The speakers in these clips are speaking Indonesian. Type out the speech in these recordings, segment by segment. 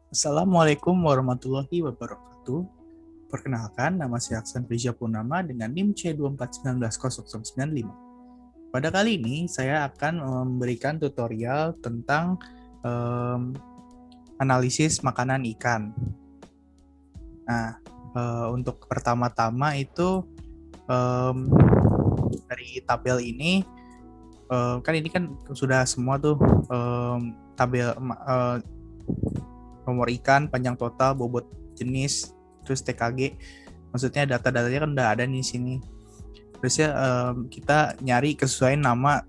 Assalamualaikum warahmatullahi wabarakatuh. Perkenalkan, nama saya Aksan Rizya Purnama dengan NIM C2499095. Pada kali ini, saya akan memberikan tutorial tentang analisis makanan ikan. Nah, untuk pertama-tama itu dari tabel ini, kan ini kan sudah semua tuh tabel nomor ikan, panjang total, bobot jenis, terus TKG. Maksudnya data-datanya kan udah ada nih di sini. Terusnya kita nyari kesesuaian nama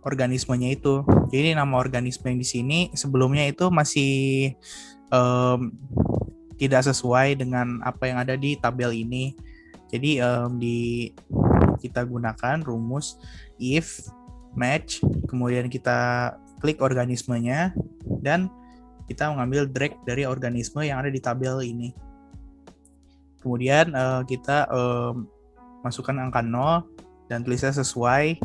organismenya itu. Jadi nama organisme yang di sini sebelumnya itu masih tidak sesuai dengan apa yang ada di tabel ini. Jadi kita gunakan rumus if match, kemudian kita klik organismenya dan kita mengambil drag dari organisme yang ada di tabel ini. Kemudian kita masukkan angka 0 dan tulisnya sesuai.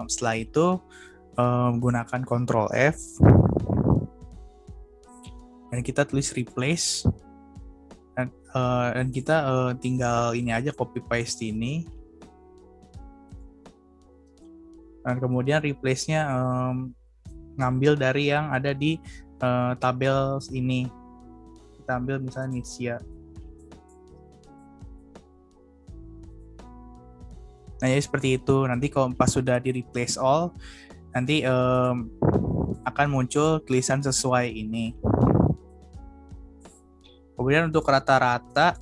Setelah itu gunakan Ctrl F dan kita tulis replace dan kita tinggal ini aja copy paste ini. Dan kemudian replace-nya ngambil dari yang ada di tabel ini. Kita ambil misalnya Nitsia. Nah, jadi seperti itu. Nanti kalau pas sudah di replace all, nanti akan muncul tulisan sesuai ini. Kemudian untuk rata-rata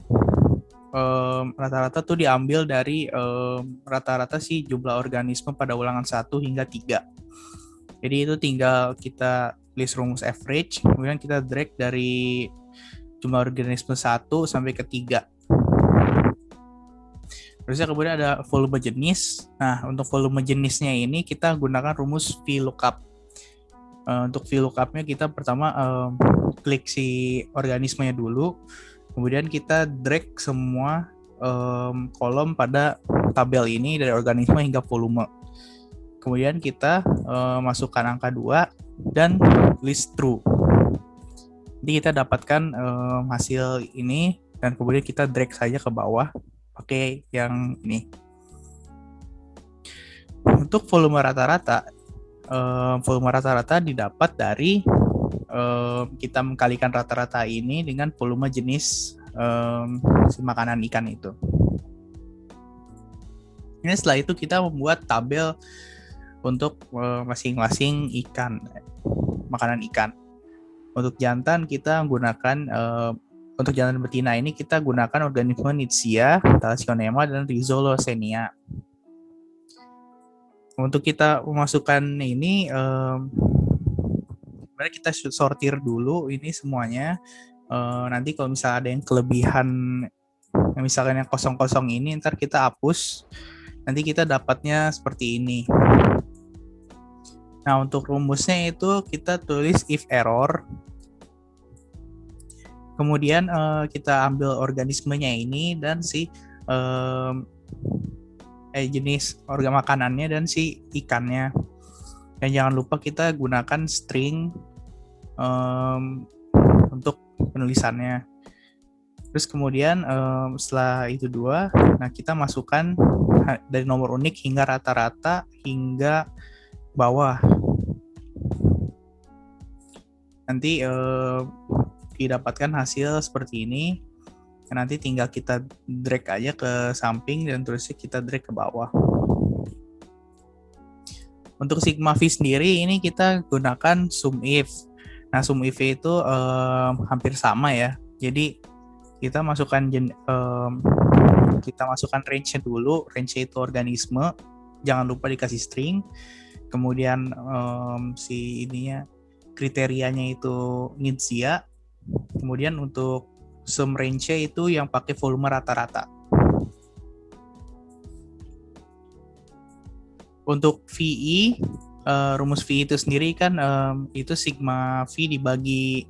tuh diambil dari rata-rata sih jumlah organisme pada ulangan 1 hingga 3. Jadi itu tinggal kita list rumus average, kemudian kita drag dari jumlah organisme 1 sampai ke 3. Terusnya kemudian ada volume jenis. Nah, untuk volume jenisnya ini kita gunakan rumus VLOOKUP. Untuk VLOOKUP-nya kita pertama klik si organismenya dulu, kemudian kita drag semua kolom pada tabel ini dari organisme hingga volume. Kemudian kita masukkan angka 2 dan list true. Jadi kita dapatkan hasil ini dan kemudian kita drag saja ke bawah pakai yang ini. Untuk volume rata-rata didapat dari kita mengkalikan rata-rata ini dengan volume jenis makanan ikan itu. Ini setelah itu kita membuat tabel untuk masing-masing ikan, makanan ikan. Untuk jantan kita menggunakan untuk jantan betina ini kita gunakan organisme Nitsia, Thalassionema, dan Rhizolocenia. Untuk kita memasukkan ini, sebenarnya kita sortir dulu ini semuanya. Nanti kalau misalnya ada yang kelebihan, misalkan yang kosong-kosong ini, ntar kita hapus. Nanti kita dapatnya seperti ini. Nah, untuk rumusnya itu kita tulis if error. Kemudian kita ambil organismenya ini dan si jenis organ makanannya dan si ikannya. Dan jangan lupa kita gunakan string untuk penulisannya. Terus kemudian setelah itu dua, nah kita masukkan dari nomor unik hingga rata-rata hingga bawah. Nanti didapatkan hasil seperti ini. Nanti tinggal kita drag aja ke samping dan terusnya kita drag ke bawah. Untuk sigma v sendiri ini kita gunakan sum if. Nah, sum if itu hampir sama ya. Jadi kita masukkan range-nya dulu. Range-nya itu organisme. Jangan lupa dikasih string. Kemudian si ininya kriterianya itu Nitsia. Kemudian untuk sum range-nya itu yang pakai volume rata-rata. Untuk VE, rumus VE itu sendiri kan itu sigma V dibagi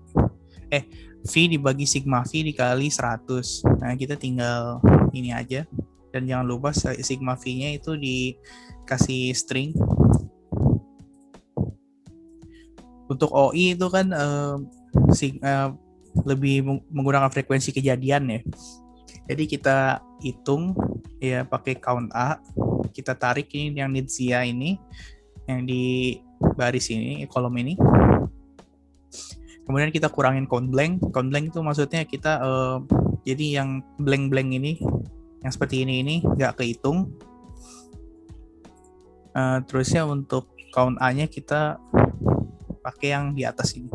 sigma V dikali 100. Nah, kita tinggal ini aja. Dan jangan lupa sigma V-nya itu dikasih string. Untuk OI itu kan lebih menggunakan frekuensi kejadian ya. Jadi kita hitung ya pakai count A, kita tarik ini yang Nizia ini, yang di baris ini, kolom ini. Kemudian kita kurangin count blank. Count blank itu maksudnya kita jadi yang blank-blank ini, yang seperti ini nggak kehitung. Terusnya untuk count A-nya kita pakai yang di atas ini.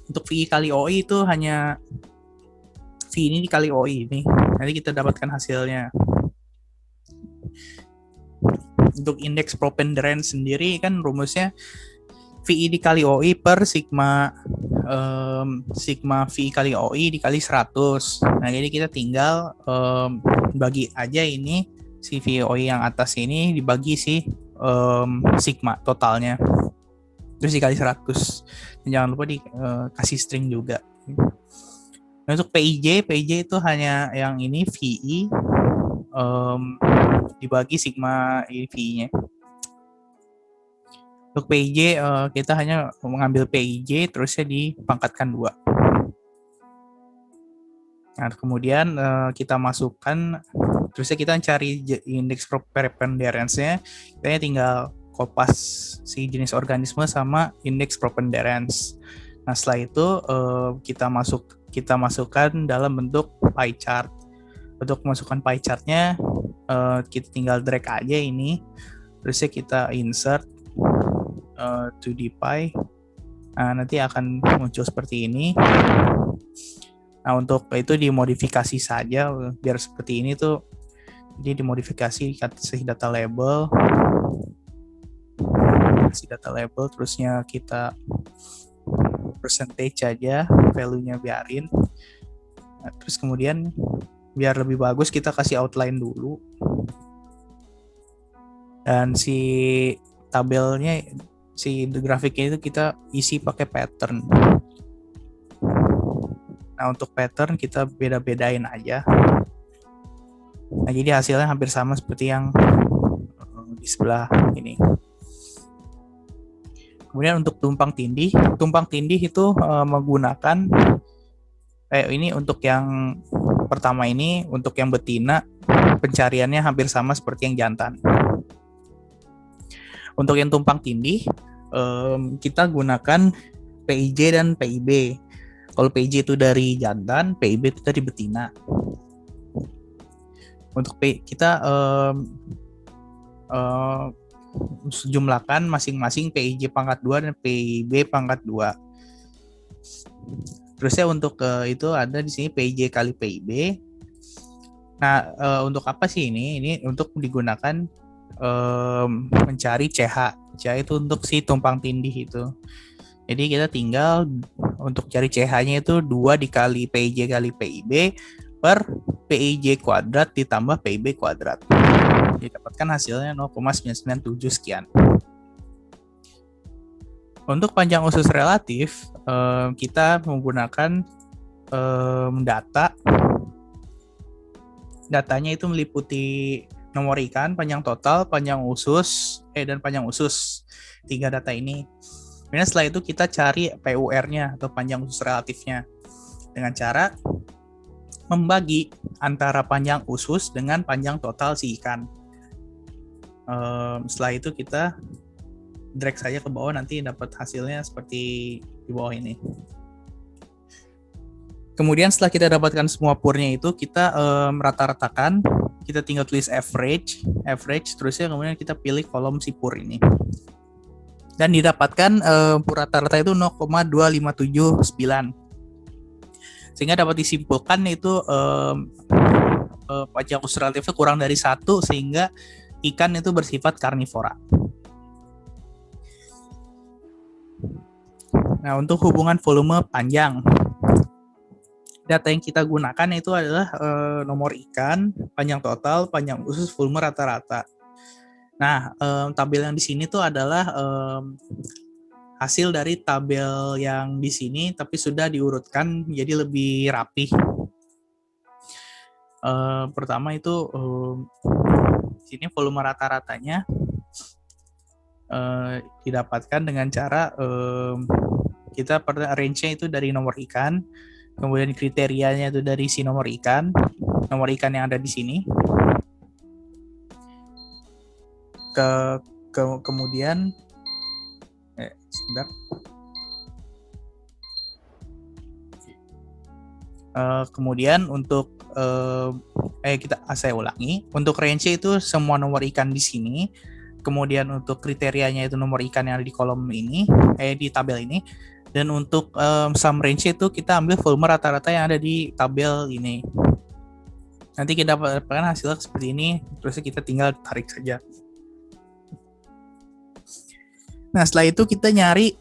Untuk VI kali OI itu hanya VI ini dikali OI ini. Nanti kita dapatkan hasilnya. Untuk indeks propenderen sendiri kan rumusnya VI dikali OI per sigma VI kali OI dikali 100. Nah, jadi kita tinggal bagi aja ini si VI OI yang atas ini dibagi si sigma totalnya. Terus dikali 100. Dan jangan lupa dikasih string juga. Nah, untuk PIJ itu hanya yang ini VI dibagi sigma VI-nya. Untuk PIJ kita hanya mengambil PIJ terusnya dipangkatkan 2. Nah, kemudian kita masukkan, terusnya kita cari indeks preponderance-nya. Kita tinggal kopas si jenis organisme sama indeks preponderance. Nah, setelah itu kita masukkan dalam bentuk pie chart. Untuk masukkan pie chart-nya kita tinggal drag aja ini, terusnya kita insert to the pie. Nah, nanti akan muncul seperti ini. Nah, untuk itu dimodifikasi saja biar seperti ini tuh. Jadi dimodifikasi, kasih data label, terusnya kita percentage aja, value-nya biarin. Nah, terus kemudian biar lebih bagus kita kasih outline dulu. Dan si tabelnya, si grafiknya itu kita isi pakai pattern. Nah, untuk pattern kita beda-bedain aja. Nah, jadi hasilnya hampir sama seperti yang di sebelah ini. Kemudian untuk tumpang tindih itu menggunakan ini untuk yang pertama ini, untuk yang betina pencariannya hampir sama seperti yang jantan. Untuk yang tumpang tindih kita gunakan PIJ dan PIB. Kalau PIJ itu dari jantan, PIB itu dari betina. Untuk kita jumlahkan masing-masing PIJ pangkat 2 dan PIB pangkat 2. Terusnya untuk itu ada di sini PIJ kali PIB. Nah, untuk apa sih ini? Ini untuk digunakan mencari CH. CH itu untuk si tumpang tindih itu. Jadi kita tinggal untuk cari CH-nya itu 2 dikali PIJ kali PIB per PIJ kuadrat ditambah PIB kuadrat. Didapatkan hasilnya 0,997 sekian. Untuk panjang usus relatif, kita menggunakan data. Datanya itu meliputi nomor ikan, panjang total, panjang usus, dan panjang usus. 3 data ini. Kemudian setelah itu kita cari PUR-nya atau panjang usus relatifnya dengan cara membagi antara panjang usus dengan panjang total si ikan. Setelah itu kita drag saja ke bawah, nanti dapat hasilnya seperti di bawah ini. Kemudian setelah kita dapatkan semua purnya itu, kita rata-ratakan, kita tinggal tulis average, terusnya kemudian kita pilih kolom si pur ini. Dan didapatkan pur rata-rata itu 0,2579. Sehingga dapat disimpulkan itu panjang usus relatifnya kurang dari 1, sehingga ikan itu bersifat karnivora. Nah, untuk hubungan volume panjang, data yang kita gunakan itu adalah nomor ikan, panjang total, panjang usus, volume rata-rata. Nah, tabel yang di sini tuh adalah hasil dari tabel yang di sini, tapi sudah diurutkan jadi lebih rapi. Pertama itu sini volume rata-ratanya. didapatkan dengan cara kita pernah range-nya itu dari nomor ikan, kemudian kriterianya itu dari si nomor ikan yang ada di sini. Kemudian sebentar. Kemudian untuk saya ulangi, untuk range itu semua nomor ikan di sini, kemudian untuk kriterianya itu nomor ikan yang ada di kolom ini, di tabel ini, dan untuk sum range itu kita ambil volume rata-rata yang ada di tabel ini. Nanti kita dapatkan hasilnya seperti ini, terus kita tinggal tarik saja. Nah, setelah itu kita nyari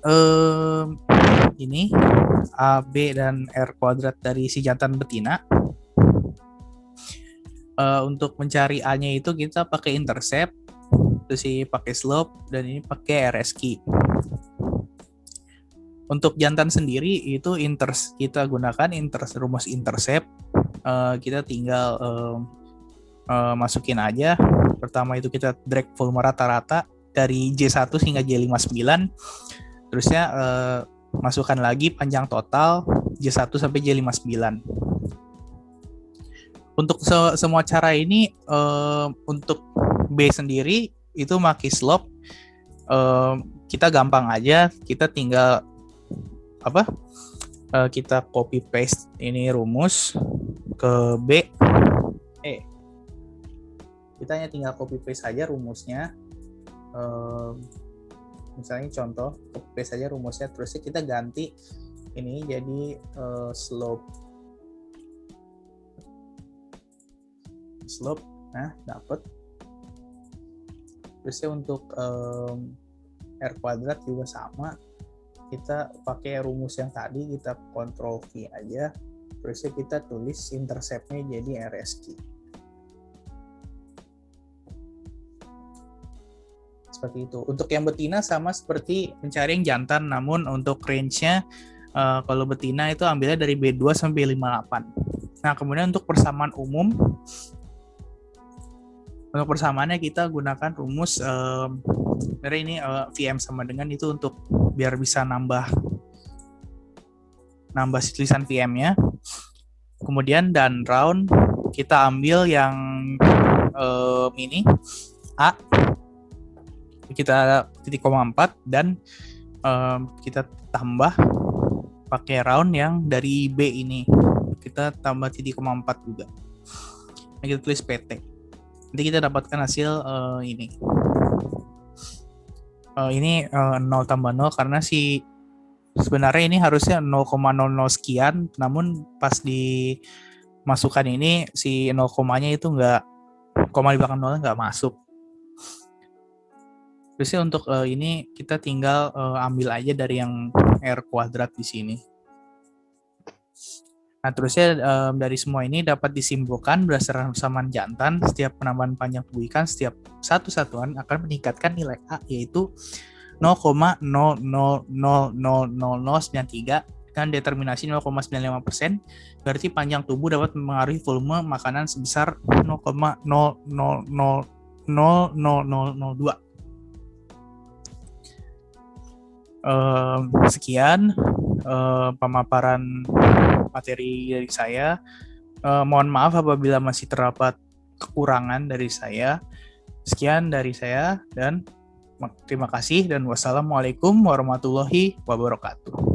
ini A, B, dan R kuadrat dari si jantan betina. Untuk mencari A-nya itu kita pakai intercept, terus ini pakai slope, dan ini pakai RSQ. Untuk jantan sendiri itu kita gunakan rumus intercept. Kita tinggal masukin aja. Pertama itu kita drag volume rata-rata dari J1 hingga J59. Terusnya masukkan lagi panjang total J1 sampai J59. Untuk semua cara ini, untuk B sendiri itu pakai slope, kita gampang aja, kita tinggal kita copy paste ini rumus ke B. Kita hanya tinggal copy paste saja rumusnya. Misalnya contoh, copy paste saja rumusnya, terusnya kita ganti ini jadi slope. Nah, dapat. Terusnya untuk R kuadrat juga sama, kita pakai rumus yang tadi, kita Ctrl V aja, terusnya kita tulis intercept-nya jadi RSQ. Seperti itu. Untuk yang betina sama seperti mencari yang jantan, namun untuk range-nya kalau betina itu ambilnya dari B2 sampai B58. Nah, kemudian untuk persamaan umum, untuk persamaannya kita gunakan rumus dari ini VM sama dengan itu untuk biar bisa nambah tulisan VM-nya. Kemudian dan round kita ambil yang ini A, kita 0,4 dan kita tambah pakai round yang dari B ini, kita tambah 0,4 juga. Nah, kita tulis PT. Nanti kita dapatkan hasil ini. Ini 0 tambah 0 karena sebenarnya ini harusnya 0,00 sekian, namun pas dimasukkan ini si 0 komanya itu nggak, koma di belakang 0 nggak masuk. Terusnya untuk ini kita tinggal ambil aja dari yang R kuadrat di sini. Nah, terusnya dari semua ini dapat disimpulkan berdasarkan persamaan jantan, setiap penambahan panjang tubuh ikan setiap satu satuan akan meningkatkan nilai A, yaitu 0,000093 dengan determinasi 0,95%. Berarti panjang tubuh dapat mempengaruhi volume makanan sebesar 0,000002. Sekian pemaparan materi dari saya. Mohon maaf apabila masih terdapat kekurangan dari saya. Sekian dari saya dan terima kasih dan wassalamualaikum warahmatullahi wabarakatuh.